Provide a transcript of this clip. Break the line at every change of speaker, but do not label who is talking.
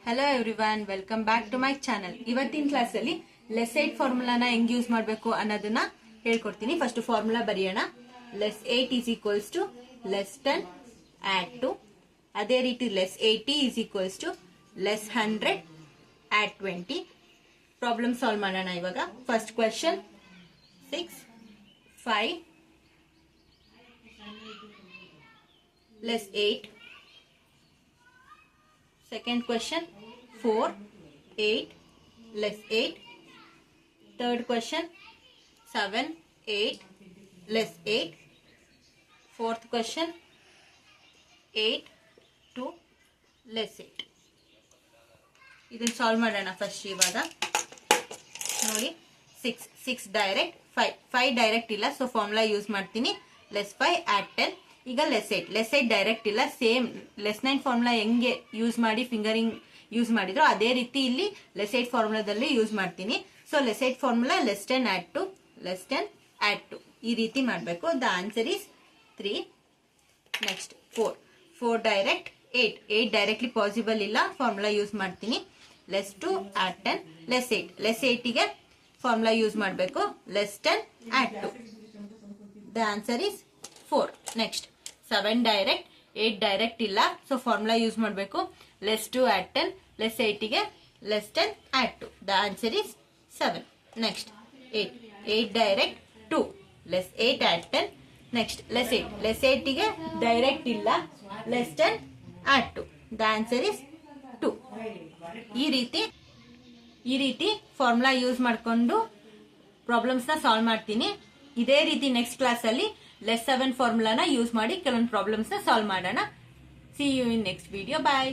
Hello everyone, welcome back to my channel. ಇವತ್ತಿನ ಕ್ಲಾಸಲ್ಲಿ less 8 ಫಾರ್ಮುಲಾನ ಹೆಂಗ್ ಯೂಸ್ ಮಾಡಬೇಕು ಅನ್ನೋದನ್ನ ಹೇಳ್ಕೊಡ್ತೀನಿ. ಫಸ್ಟ್ ಫಾರ್ಮುಲಾ ಬರೆಯೋಣ. Less 8 is equals to less 10 add 2. ಅದೇ ರೀತಿ less 80 is equals to less 100 add 20. Problem solve ಮಾಡೋಣ ಇವಾಗ. First question 6 5 less 8. Second question 4 8 less 8. Third question 7 8 less 8. Fourth question 8 2 less 8. ಇದನ್ನ ಸಾಲ್ವ್ ಮಾಡೋಣ ಫಸ್ಟ್. ಇವಾಗ ನೋಡಿ 6 ಡೈರೆಕ್ಟ್ 5 ಡೈರೆಕ್ಟ್ ಇಲ್ಲ, ಸೊ ಫಾರ್ಮುಲಾ ಯೂಸ್ ಮಾಡ್ತೀನಿ. Less 5 add 10. ಈಗ ಲೆಸ್ 8 ಡೈರೆಕ್ಟ್ ಇಲ್ಲ, ಸೇಮ್ ಲೆಸ್ 9 ಫಾರ್ಮುಲಾ ಹೆಂಗೆ ಯೂಸ್ ಮಾಡಿ ಫಿಂಗರಿಂಗ್ ಯೂಸ್ ಮಾಡಿದ್ರು ಅದೇ ರೀತಿ ಇಲ್ಲಿ ಲೆಸ್ 8 ಫಾರ್ಮುಲಾದಲ್ಲಿ ಯೂಸ್ ಮಾಡ್ತೀನಿ. So less 8 formula less 10 add 2 less 10 add 2 ಈ ರೀತಿ ಮಾಡಬೇಕು. The answer is 3. Next 4 direct 8 directly possible ಇಲ್ಲ, ಫಾರ್ಮುಲಾ ಯೂಸ್ ಮಾಡ್ತೀನಿ. ಲೆಸ್ 2 ಆಡ್ 10 ಲೆಸ್ 8ಗೆ ಫಾರ್ಮುಲಾ ಯೂಸ್ ಮಾಡಬೇಕು. Less 10 add 2. The answer is 4. Next 7 direct 8 direct ಇಲ್ಲ, ಸೊ ಫಾರ್ಮುಲಾ ಯೂಸ್ ಮಾಡಬೇಕು. Less 2 add 10 less 8ಗೆ less 10 add 2. The answer is 7. Next 8 direct 2 less 8 add 10. Next less 8ಗೆ direct ಇಲ್ಲ, less 10 add 2. The answer is 2. ಈ ರೀತಿ formula use ಮಾಡಿಕೊಂಡು problems ನ solve ಮಾಡ್ತೀನಿ. ಇದೇ ರೀತಿ ನೆಕ್ಸ್ಟ್ ಕ್ಲಾಸ್ ಅಲ್ಲಿ ಲೆಸ್ 7 ಫಾರ್ಮುಲಾನ ಯೂಸ್ ಮಾಡಿ ಕೆಲವೊಂದು ಪ್ರಾಬ್ಲಮ್ಸ್ ನ ಸಾಲ್ವ್ ಮಾಡೋಣ. See you in next video. Bye.